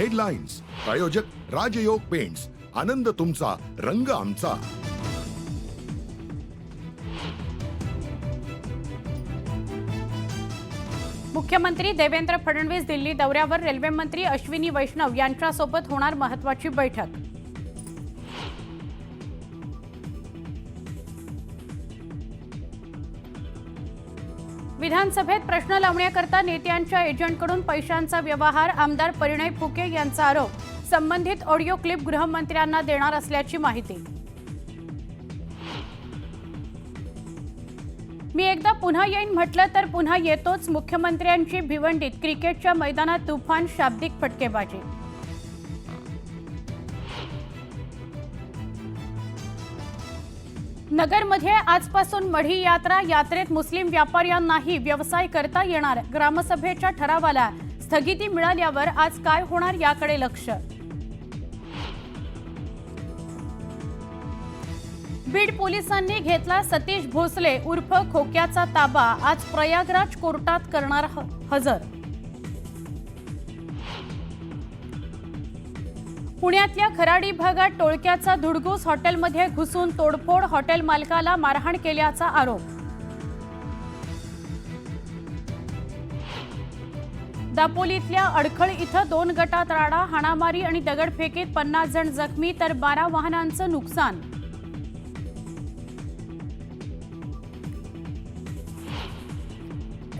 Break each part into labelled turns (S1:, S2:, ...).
S1: Headlines प्रायोजक राजयोग paints, आनंद तुमचा, रंग आमचा.
S2: मुख्यमंत्री देवेंद्र फडणवीस दिल्ली दौऱ्यावर. रेल्वे मंत्री अश्विनी वैष्णव यांच्यासोबत होणार महत्त्वाची बैठक. विधानसभेत प्रश्न लावण्याकरता नेत्यांच्या एजंटकडून पैशांचा व्यवहार. आमदार परिणय फुके यांचा आरोप. संबंधित ऑडिओ क्लिप गृहमंत्र्यांना देणार असल्याची माहिती. मी एकदा पुन्हा येईन म्हटलं तर पुन्हा येतोच. मुख्यमंत्र्यांची भिवंडीत क्रिकेटच्या मैदानात तुफान शाब्दिक फटकेबाजी. नगरमध्ये आजपासून मढी यात्रा. यात्रेत मुस्लिम व्यापाऱ्यांनाही व्यवसाय करता येणार. ग्रामसभेच्या ठरावाला स्थगिती मिळाल्यावर आज काय होणार याकडे लक्ष. बीड पोलिसांनी घेतला सतीश भोसले उर्फ खोक्याचा ताबा. आज प्रयागराज कोर्टात करणार हजर. पुण्यातल्या खराडी भागात टोळक्याचा धुडगूस. हॉटेलमध्ये घुसून तोडफोड. हॉटेल मालकाला मारहाण केल्याचा आरोप. दापोलीतल्या अडखळ इथं 2 गटात राडा. हाणामारी आणि दगडफेकीत 50 जण जखमी तर 12 वाहनांचं नुकसान.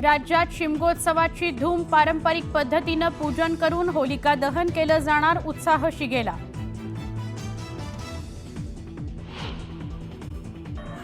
S2: राज्यात शिमगोत्सवाची धूम. पारंपरिक पद्धतीनं पूजन करून होलिका दहन केलं जाणार. उत्साह शिगेला.